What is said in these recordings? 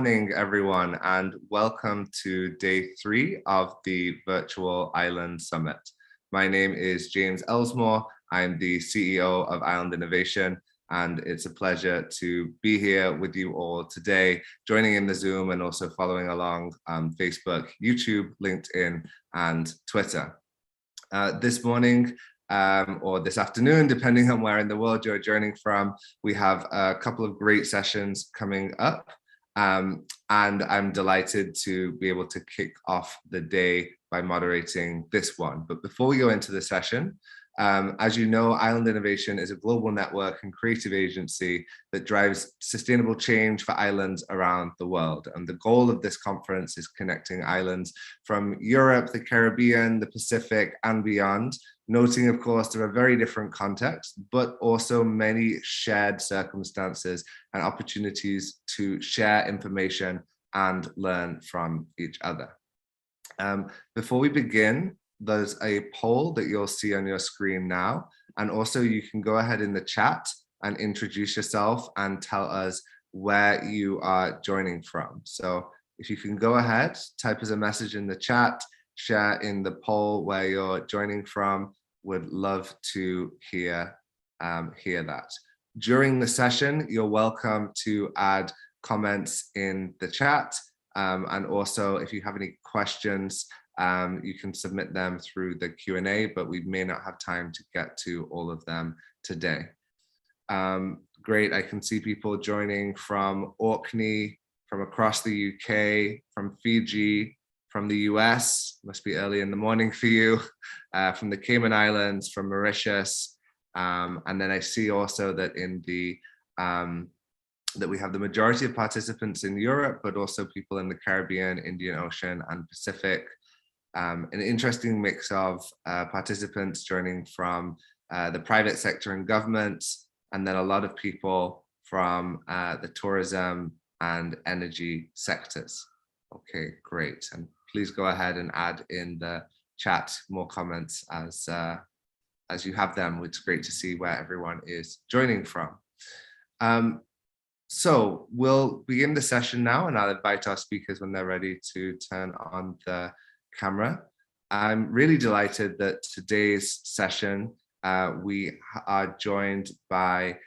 Morning, everyone, and welcome to day 3 of the Virtual Island Summit. My name is James Elsmore. I'm the CEO of Island Innovation, and it's a pleasure to be here with you all today, joining in the Zoom and also following along on Facebook, YouTube, LinkedIn, and Twitter. This morning, or this afternoon, depending on where in the world you're joining from, we have a couple of great sessions coming up. And I'm delighted to be able to kick off the day by moderating this one. But before we go into the session, as you know, Island Innovation is a global network and creative agency that drives sustainable change for islands around the world. And the goal of this conference is connecting islands from Europe, the Caribbean, the Pacific, and beyond, noting, of course, there are very different contexts, but also many shared circumstances and opportunities to share information and learn from each other. Before we begin, there's a poll that you'll see on your screen now. And also you can go ahead in the chat and introduce yourself and tell us where you are joining from. So if you can go ahead, type as a message in the chat, share in the poll where you're joining from. Would love to hear that. During the session, you're welcome to add comments in the chat. And also, if you have any questions, you can submit them through the Q&A, but we may not have time to get to all of them today. Great, I can see people joining from Orkney, from across the UK, from Fiji, from the US, must be early in the morning for you, from the Cayman Islands, from Mauritius, and then I see also that in the that we have the majority of participants in Europe, but also people in the Caribbean, Indian Ocean, and Pacific. An interesting mix of participants joining from the private sector and government, and then a lot of people from the tourism and energy sectors. Okay, great. And please go ahead and add in the chat more comments as you have them. It's great to see where everyone is joining from. So we'll begin the session now, and I'll invite our speakers when they're ready to turn on the camera. I'm really delighted that today's session, we are joined by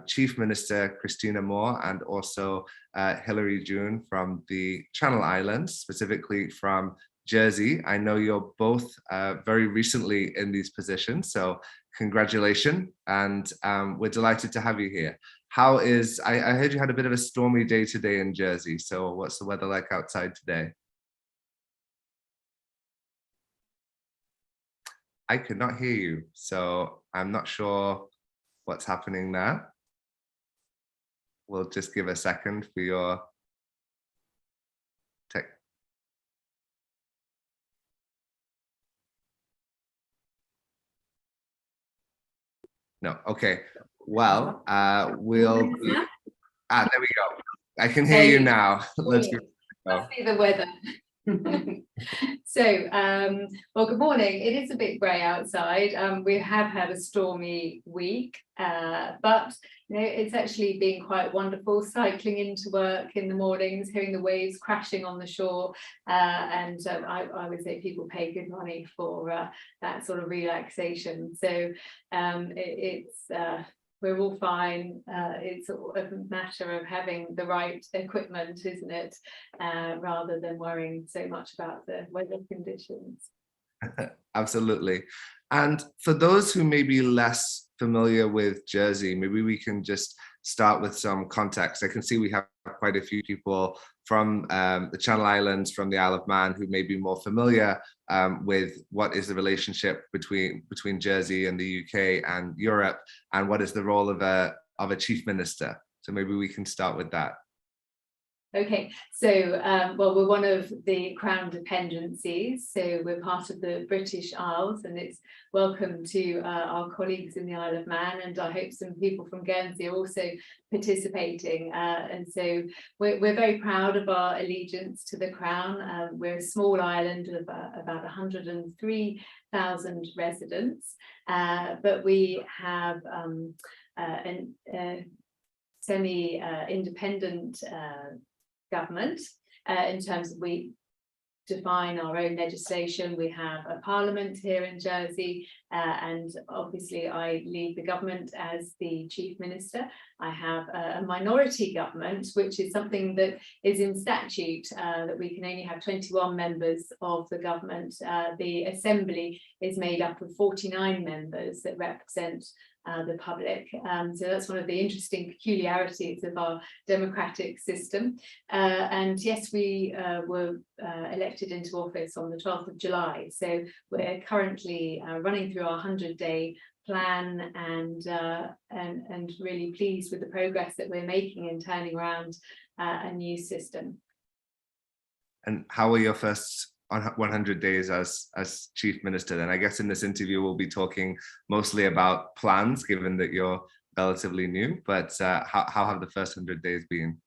Chief Minister Kristina Moore and also Hilary June from the Channel Islands, specifically from Jersey. I know you're both very recently in these positions, so congratulations, and we're delighted to have you here. How is, I heard you had a bit of a stormy day today in Jersey, so what's the weather like outside today? I could not hear you, so I'm not sure what's happening there. We'll just give a second for your tech. No, okay. Well, we'll be, there we go. I can hear you now. Let's go. Must be the weather. So, well, good morning. It is a bit grey outside. We have had a stormy week, but you know, it's actually been quite wonderful cycling into work in the mornings, hearing the waves crashing on the shore, and I would say people pay good money for that sort of relaxation. So we're all fine. It's a matter of having the right equipment, isn't it? Rather than worrying so much about the weather conditions. Absolutely. And for those who may be less familiar with Jersey, maybe we can just start with some context. I can see we have quite a few people from the Channel Islands, from the Isle of Man, who may be more familiar with what is the relationship between Jersey and the UK and Europe, and what is the role of a chief minister. So maybe we can start with that. Okay, so well, we're one of the Crown dependencies, so we're part of the British Isles, and it's welcome to our colleagues in the Isle of Man, and I hope some people from Guernsey are also participating. And so we're very proud of our allegiance to the Crown. We're a small island of about 103,000 residents, but we have semi-independent government in terms of we define our own legislation. We have a parliament here in Jersey, and obviously I lead the government as the chief minister. I have a minority government, which is something that is in statute, that we can only have 21 members of the government. The assembly is made up of 49 members that represent the public. So that's one of the interesting peculiarities of our democratic system. And yes, we were elected into office on the 12th of July. So we're currently running through our 100-day plan and really pleased with the progress that we're making in turning around a new system. And how were your first 100 days as chief minister? Then I guess in this interview we'll be talking mostly about plans, given that you're relatively new, but how have the first 100 days been?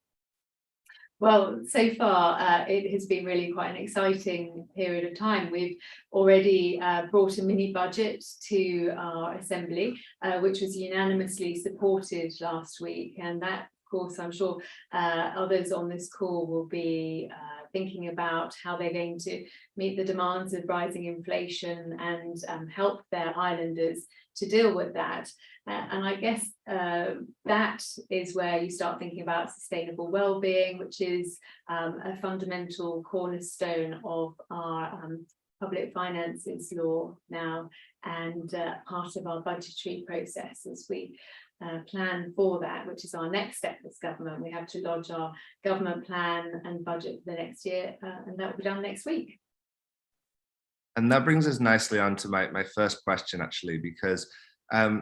Well, so far it has been really quite an exciting period of time. We've already brought a mini budget to our assembly, which was unanimously supported last week, and that, of course, I'm sure others on this call will be thinking about how they're going to meet the demands of rising inflation and help their islanders to deal with that. And I guess that is where you start thinking about sustainable well-being, which is a fundamental cornerstone of our public finances law now, and part of our budgetary process as we plan for that, which is our next step as government. We have to lodge our government plan and budget for the next year, and that will be done next week. And that brings us nicely on to my first question, actually, because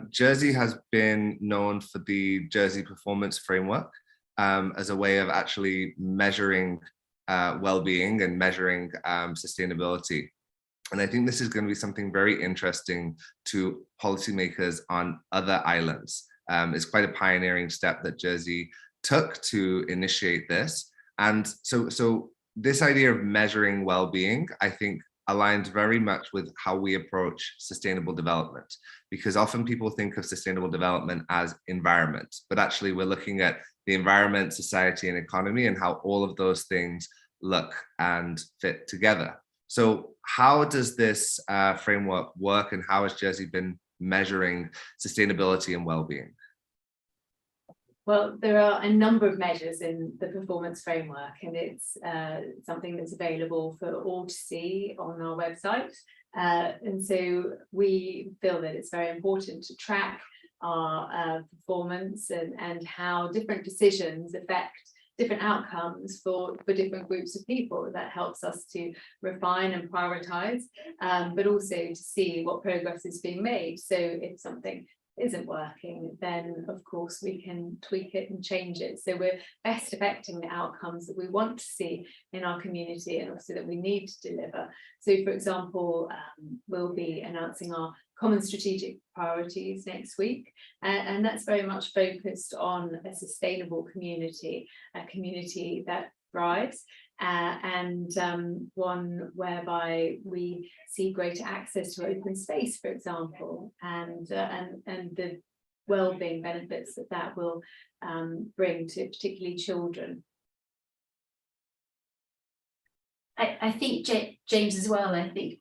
Jersey has been known for the Jersey Performance Framework as a way of actually measuring well-being and measuring sustainability. And I think this is going to be something very interesting to policymakers on other islands. It's quite a pioneering step that Jersey took to initiate this. And so this idea of measuring well-being, I think, aligns very much with how we approach sustainable development, because often people think of sustainable development as environment, but actually we're looking at the environment, society, and economy, and how all of those things look and fit together. So how does this framework work, and how has Jersey been measuring sustainability and well-being? Well, there are a number of measures in the performance framework, and it's something that's available for all to see on our website. And so we feel that it's very important to track our performance and how different decisions affect different outcomes for different groups of people. That helps us to refine and prioritize, but also to see what progress is being made. So if something isn't working, then of course we can tweak it and change it, so we're best affecting the outcomes that we want to see in our community and also that we need to deliver. So for example, we'll be announcing our common strategic priorities next week, and that's very much focused on a sustainable community, a community that thrives, and one whereby we see greater access to open space, for example, and the well-being benefits that will bring to particularly children. I think, James, as well, I think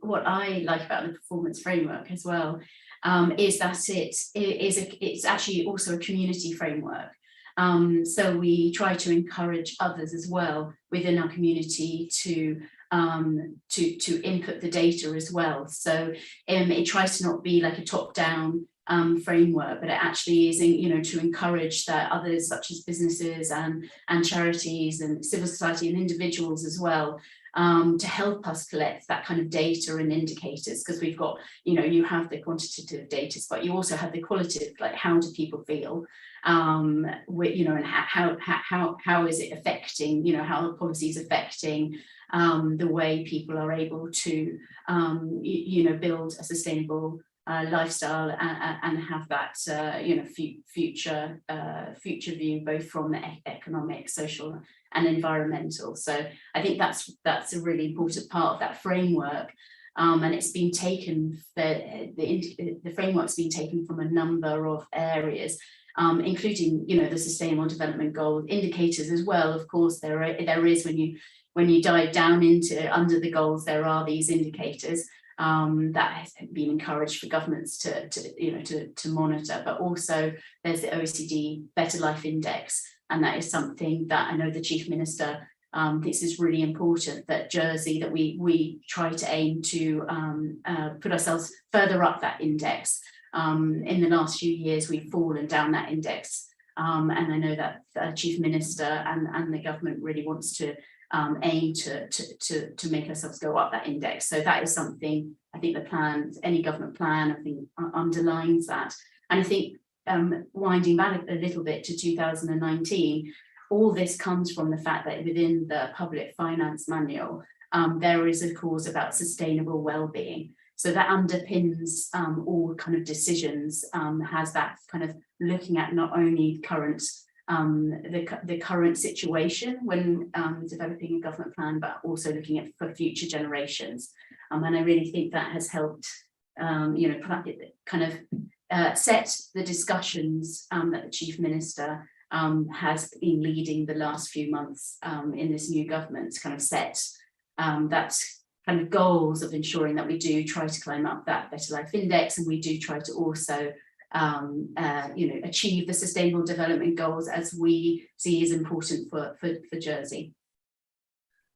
what I like about the performance framework as well is that it's actually also a community framework. So we try to encourage others as well within our community to input the data as well. So it tries to not be like a top-down framework, but it actually is, to encourage that others, such as businesses and charities and civil society and individuals as well, to help us collect that kind of data and indicators, because we've got, you have the quantitative data, but you also have the qualitative, like how do people feel, and how is it affecting, how the policy is affecting the way people are able to, build a sustainable lifestyle and have that future view, both from the economic, social and environmental. So I think that's a really important part of that framework, and it's been taken, the framework's been taken from a number of areas. including, you know, the Sustainable Development Goal indicators as well. Of course, there is when you dive down into under the goals, there are these indicators that has been encouraged for governments to monitor, but also there's the OECD Better Life Index, and that is something that I know the Chief Minister thinks is really important, that Jersey, that we try to aim to put ourselves further up that index. In the last few years, we've fallen down that index, and I know that the Chief Minister and the government really wants to aim to make ourselves go up that index. So that is something, I think the plan, any government plan, I think underlines that. And I think winding back a little bit to 2019, all this comes from the fact that within the Public Finance Manual, there is a clause about sustainable well-being. So that underpins all kind of decisions, has that kind of looking at not only current the current situation when developing a government plan, but also looking at for future generations. And I really think that has helped, you know, kind of set the discussions that the Chief Minister has been leading the last few months in this new government, to kind of set that kind of goals of ensuring that we do try to climb up that Better Life Index, and we do try to also you know, achieve the Sustainable Development Goals as we see is important for Jersey.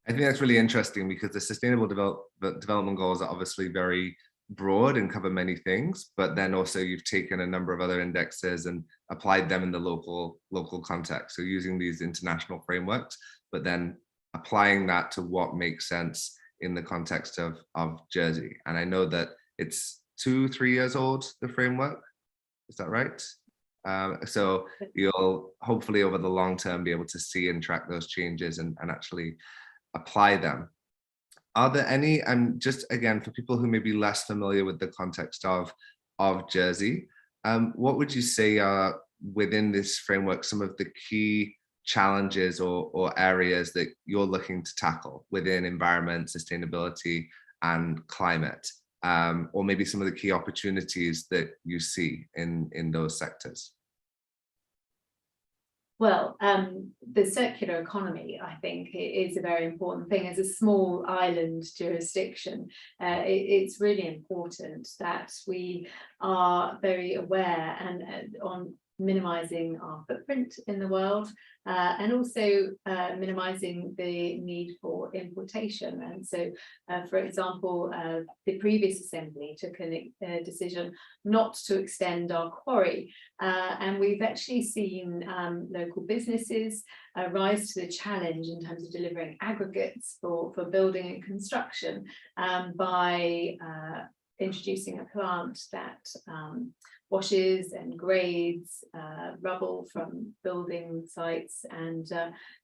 I think that's really interesting, because the Sustainable Development Goals are obviously very broad and cover many things, but then also you've taken a number of other indexes and applied them in the local context. So using these international frameworks, but then applying that to what makes sense in the context of Jersey. And I know that it's 2-3 years old, the framework. Is that right? So you'll hopefully over the long term be able to see and track those changes and actually apply them. Are there any, and just again, for people who may be less familiar with the context of Jersey, what would you say are within this framework some of the key challenges or areas that you're looking to tackle within environment, sustainability, and climate? Or maybe some of the key opportunities that you see in those sectors? Well, the circular economy, I think, is a very important thing. As a small island jurisdiction, it's really important that we are very aware and on minimising our footprint in the world, and also minimising the need for importation. And so, for example, the previous assembly took a decision not to extend our quarry, and we've actually seen local businesses rise to the challenge in terms of delivering aggregates for building and construction by introducing a plant that washes and grades rubble from building sites and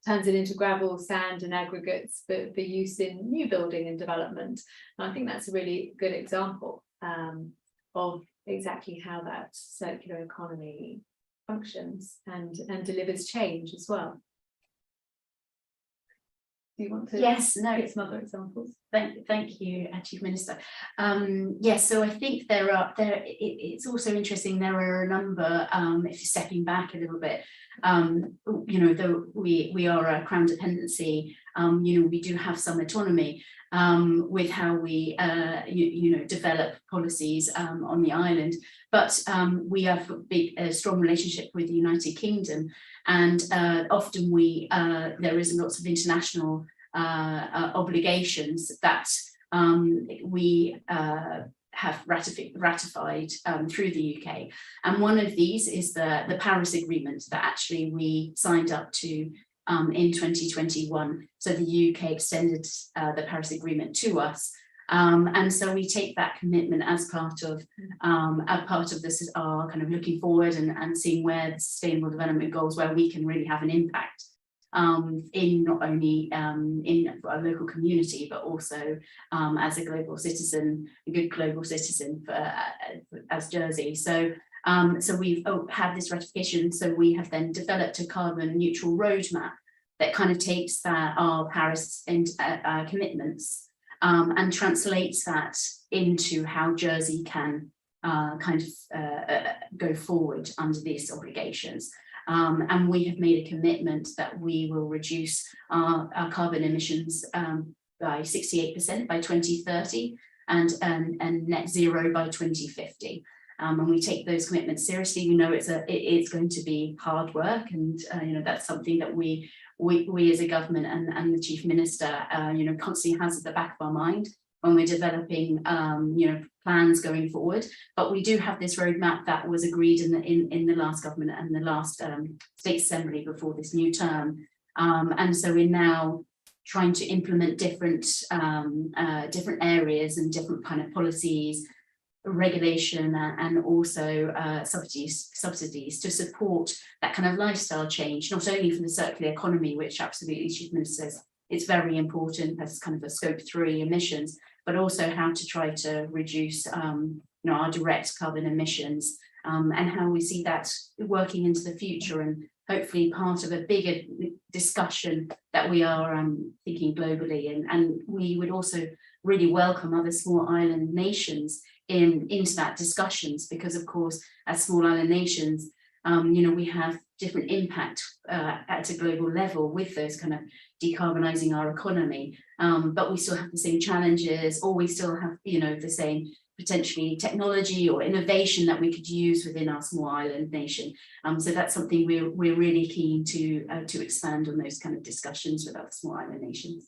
turns it into gravel, sand and aggregates for use in new building and development. And I think that's a really good example of exactly how that circular economy functions and delivers change as well. Do you want to Yes, no, get some other examples? Thank you, Chief Minister. Yes, so I think it's also interesting. There are a number, if you're stepping back a little bit, you know, though we are a Crown dependency, you know, we do have some autonomy with how we, you know, develop policies on the island. But we have a strong relationship with the United Kingdom, and often there is lots of international obligations that we have ratified through the UK. And one of these is the Paris Agreement that actually we signed up to in 2021. So the UK extended the Paris Agreement to us. And so we take that commitment as part of this, our kind of looking forward and seeing where the Sustainable Development Goals, where we can really have an impact in not only in our local community, but also as a global citizen, a good global citizen as Jersey. So so we've had this ratification. So we have then developed a carbon neutral roadmap that kind of takes our Paris commitments and translates that into how Jersey can go forward under these obligations. And we have made a commitment that we will reduce our carbon emissions by 68% by 2030 and net zero by 2050. And we take those commitments seriously. We know it's going to be hard work, and that's something that we as a government and the Chief Minister constantly has at the back of our mind when we're developing plans going forward. But we do have this roadmap that was agreed in the last government and the last State Assembly before this new term, and so we're now trying to implement different areas and different kind of policies, regulation, and also subsidies to support that kind of lifestyle change, not only for the circular economy, which absolutely Chief Minister says it's very important as kind of a scope 3 emissions, but also how to try to reduce our direct carbon emissions, and how we see that working into the future, and hopefully part of a bigger discussion that we are thinking globally. And we would also really welcome other small island nations into that discussions, because of course, as small island nations, we have different impact at a global level with those kind of decarbonising our economy, but we still have the same challenges, or we still have the same potentially technology or innovation that we could use within our small island nation. So that's something we're really keen to expand on, those kind of discussions with other small island nations.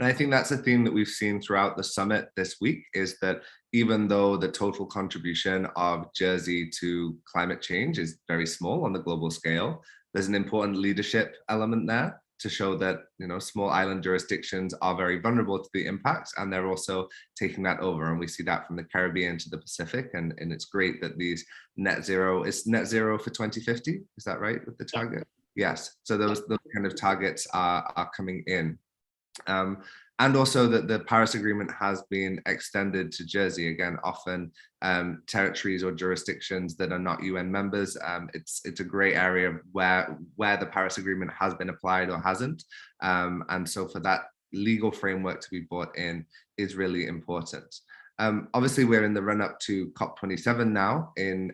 And I think that's a theme that we've seen throughout the summit this week, is that even though the total contribution of Jersey to climate change is very small on the global scale, there's an important leadership element there to show that small island jurisdictions are very vulnerable to the impacts, and they're also taking that over. And we see that from the Caribbean to the Pacific, and it's great that these net zero for 2050, is that right, with the target? Yes, so those kind of targets are coming in. And also that the Paris Agreement has been extended to Jersey. Again, often territories or jurisdictions that are not UN members, it's a grey area where the Paris Agreement has been applied or hasn't. And so for that legal framework to be brought in is really important. Obviously, we're in the run-up to COP27 now in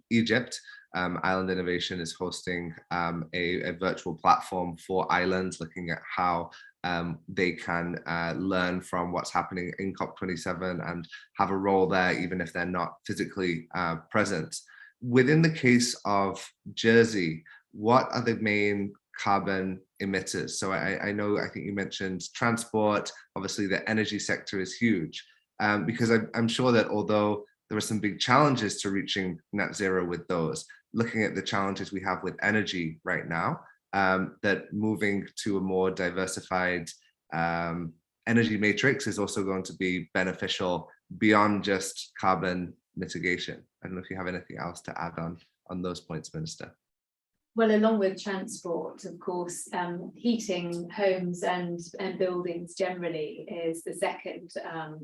Egypt. Island Innovation is hosting a virtual platform for islands, looking at how they can learn from what's happening in COP27 and have a role there, even if they're not physically present. Within the case of Jersey, what are the main carbon emitters? So I think you mentioned transport. Obviously, the energy sector is huge, because I'm sure that although there are some big challenges to reaching net zero with those, looking at the challenges we have with energy right now, that moving to a more diversified energy matrix is also going to be beneficial beyond just carbon mitigation. I don't know if you have anything else to add on those points, Minister. Well, along with transport, of course, heating homes and buildings generally is the second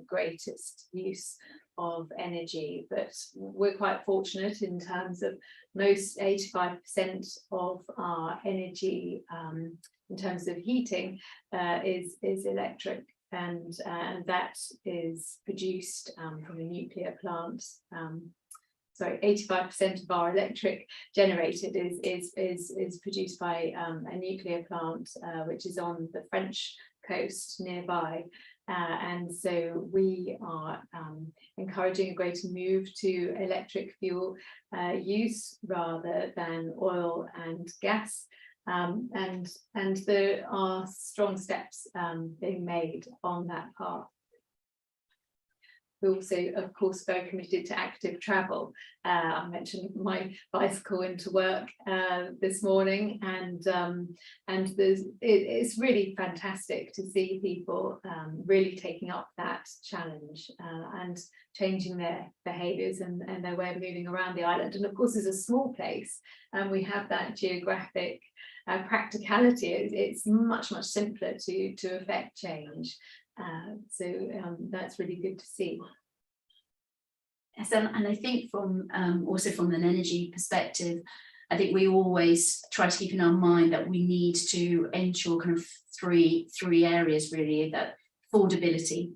greatest use of energy, but we're quite fortunate in terms of most 85% of our energy in terms of heating is electric, and that is produced from a nuclear plant. 85% of our electric generated is produced by a nuclear plant, which is on the French coast nearby. And so we are encouraging a greater move to electric fuel use rather than oil and gas. And there are strong steps being made on that path. We're also, of course, very committed to active travel. I mentioned my bicycle into work this morning, and it's really fantastic to see people really taking up that challenge and changing their behaviours and their way of moving around the island. And of course, it's a small place, and we have that geographic practicality. It's much simpler to affect change. So that's really good to see. Yes, and I think from also from an energy perspective, I think we always try to keep in our mind that we need to ensure kind of three areas really: that affordability,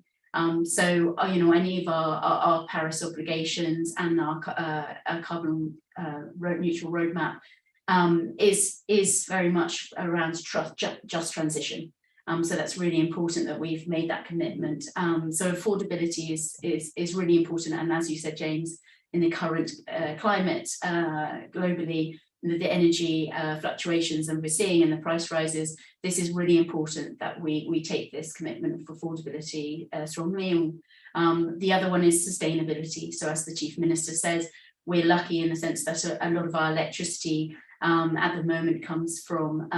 So any of our Paris obligations and our carbon neutral roadmap is very much around just transition. So that's really important that we've made that commitment. So affordability is really important, and as you said, James, in the current climate globally, the energy fluctuations and we're seeing in the price rises, this is really important that we take this commitment for affordability strongly. And the other one is sustainability. So as the Chief Minister says, we're lucky in the sense that a lot of our electricity at the moment comes from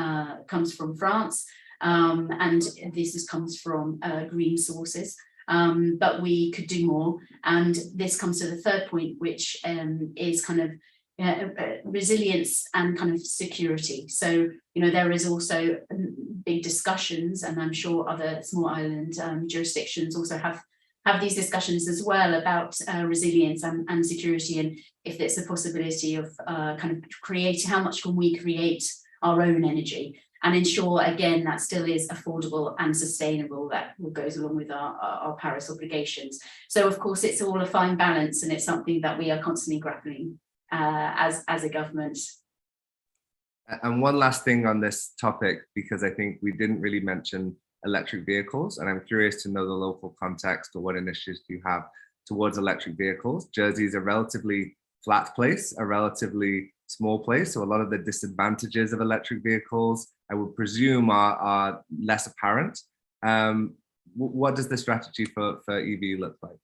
France, and this comes from green sources. But we could do more, and this comes to the third point, which is kind of resilience and kind of security. So there is also big discussions, and I'm sure other small island jurisdictions also have these discussions as well about resilience and security, and if there's a possibility of kind of how much can we create our own energy and ensure again that still is affordable and sustainable, that goes along with our Paris obligations. So of course it's all a fine balance, and it's something that we are constantly grappling as a government. And one last thing on this topic, because I think we didn't really mention electric vehicles, and I'm curious to know the local context or what initiatives you have towards electric vehicles. Jersey is a relatively flat place, a relatively small place, so a lot of the disadvantages of electric vehicles, I would presume, are less apparent. What does the strategy for EV look like?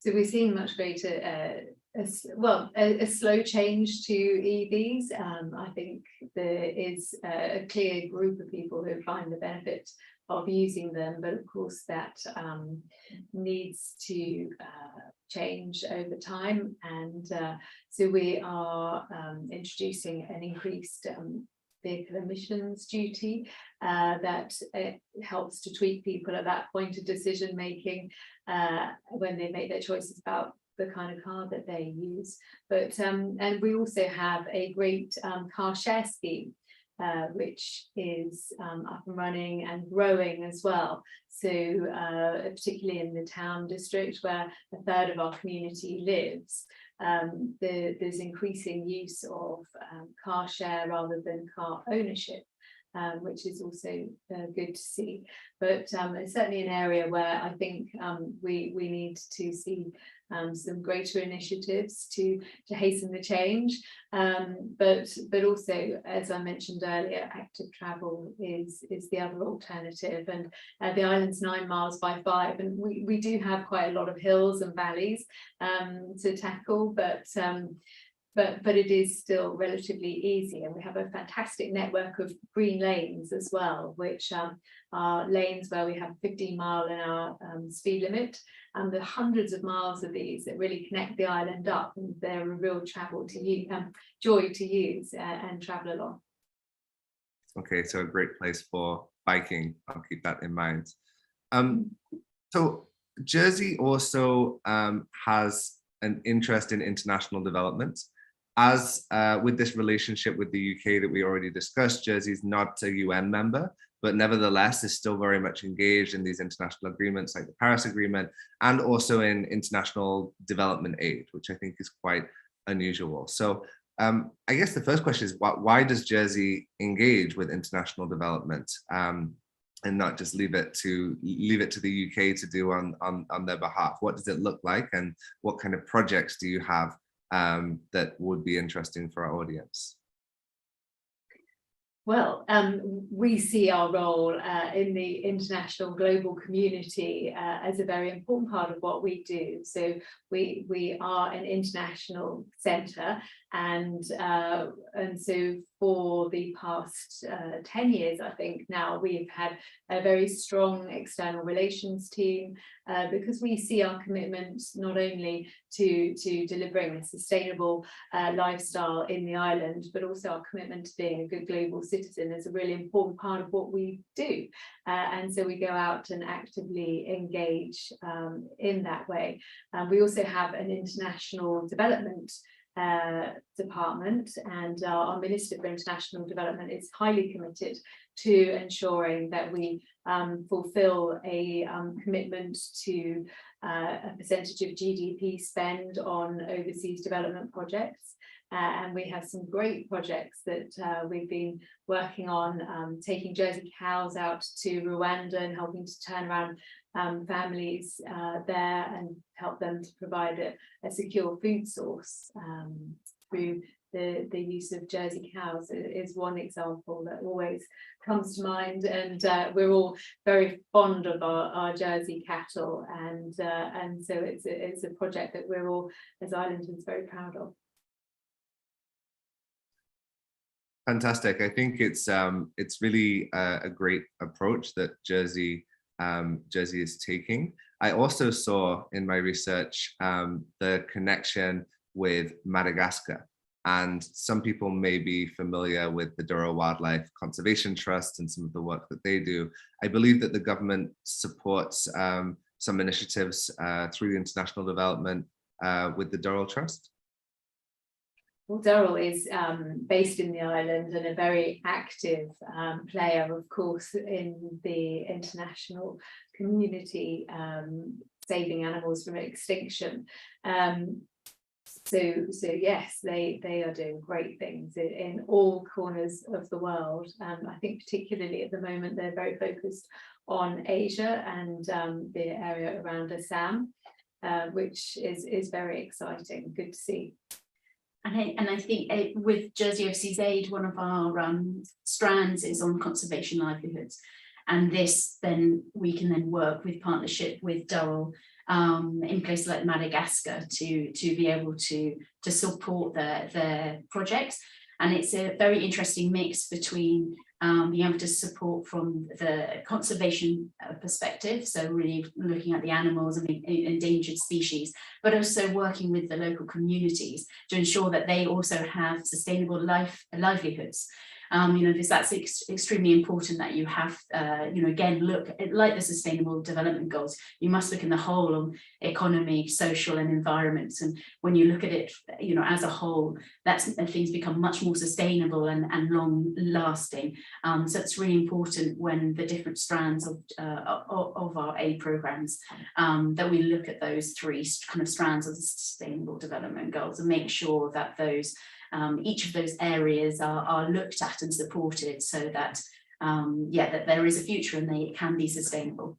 So we're seeing much greater a slow change to EVs. I think there is a clear group of people who find the benefit of using them, but of course that needs to change over time, and so we are introducing an increased vehicle emissions duty that helps to tweak people at that point of decision making when they make their choices about the kind of car that they use. But and we also have a great car share scheme which is up and running and growing as well. So particularly in the town district where a third of our community lives, there's increasing use of car share rather than car ownership, which is also good to see. But it's certainly an area where I think we need to see some greater initiatives to hasten the change. But also, as I mentioned earlier, active travel is the other alternative. And the island's 9 miles by 5, and we do have quite a lot of hills and valleys to tackle, but it is still relatively easy, and we have a fantastic network of green lanes as well, which are lanes where we have 15-mile-an-hour speed limit, and the hundreds of miles of these that really connect the island up, and they're a real joy to use and travel along. Okay, so a great place for biking. I'll keep that in mind. So Jersey also has an interest in international development. As with this relationship with the UK that we already discussed, Jersey is not a UN member, but nevertheless is still very much engaged in these international agreements like the Paris Agreement, and also in international development aid, which I think is quite unusual. So I guess the first question is, why does Jersey engage with international development and not just leave it to the UK to do on their behalf? What does it look like, and what kind of projects do you have that would be interesting for our audience? Well, we see our role in the international global community as a very important part of what we do. So we are an international centre, and so for the past 10 years, I think now, we've had a very strong external relations team because we see our commitment not only to delivering a sustainable lifestyle in the island, but also our commitment to being a good global citizen is a really important part of what we do. And so we go out and actively engage in that way. We also have an international development department, and our Minister for International Development is highly committed to ensuring that we fulfill a commitment to a percentage of GDP spend on overseas development projects. And we have some great projects that we've been working on, taking Jersey cows out to Rwanda and helping to turn around families there and help them to provide a secure food source through the use of Jersey cows is one example that always comes to mind. And we're all very fond of our Jersey cattle, and so it's a project that we're all, as Islanders, very proud of. Fantastic. I think it's really a great approach that Jersey is taking. I also saw in my research the connection with Madagascar, and some people may be familiar with the Dura Wildlife Conservation Trust and some of the work that they do. I believe that the government supports some initiatives through the international development with the Dura Trust. Well, Dura is based in the island and a very active player, of course, in the international community, saving animals from extinction. So yes, they are doing great things in all corners of the world. I think particularly at the moment they're very focused on Asia and the area around Assam, which is very exciting. Good to see. And I think with Jersey Overseas Aid, one of our strands is on conservation livelihoods, and this then we can then work with partnership with Dura in places like Madagascar to be able to support their projects. And it's a very interesting mix between being able to support from the conservation perspective, so really looking at the animals and the endangered species, but also working with the local communities to ensure that they also have sustainable livelihoods. Because that's extremely important that you have, again, look at, like the Sustainable Development Goals, you must look in the whole of economy, social and environments. And when you look at it, as a whole, that's things become much more sustainable and long lasting. So it's really important when the different strands of our aid programs, that we look at those three kind of strands of the Sustainable Development Goals and make sure that those each of those areas are looked at and supported, so that that there is a future and they can be sustainable.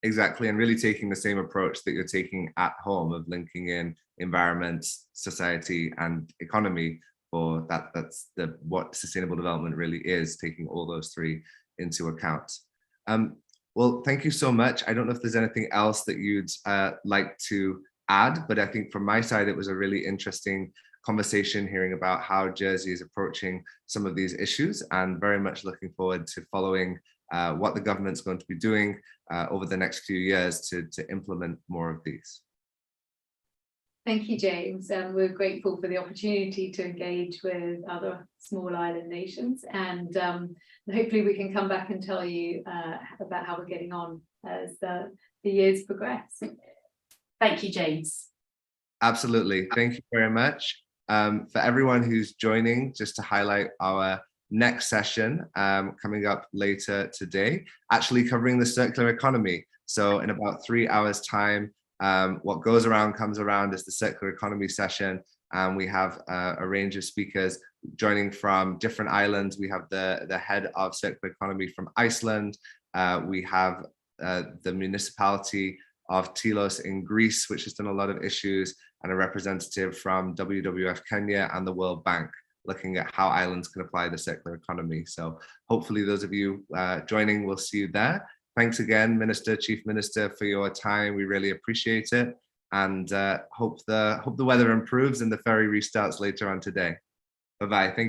Exactly, and really taking the same approach that you're taking at home of linking in environment, society, and economy. For that's what sustainable development really is, taking all those three into account. Well, thank you so much. I don't know if there's anything else that you'd like to add, but I think from my side, it was a really interesting conversation hearing about how Jersey is approaching some of these issues, and very much looking forward to following what the government's going to be doing over the next few years to implement more of these. Thank you, James. We're grateful for the opportunity to engage with other small island nations, and hopefully we can come back and tell you about how we're getting on as the years progress. Thank you, James. Absolutely. Thank you very much. For everyone who's joining, just to highlight our next session coming up later today, actually covering the circular economy. So in about 3 hours time, what goes around comes around is the circular economy session. We have a range of speakers joining from different islands. We have the head of circular economy from Iceland. We have the municipality of Tilos in Greece, which has done a lot of issues, and a representative from WWF Kenya and the World Bank, looking at how islands can apply the circular economy. So hopefully those of you joining, will see you there. Thanks again, Chief Minister, for your time. We really appreciate it, and hope the weather improves and the ferry restarts later on today. Bye-bye. Thank you.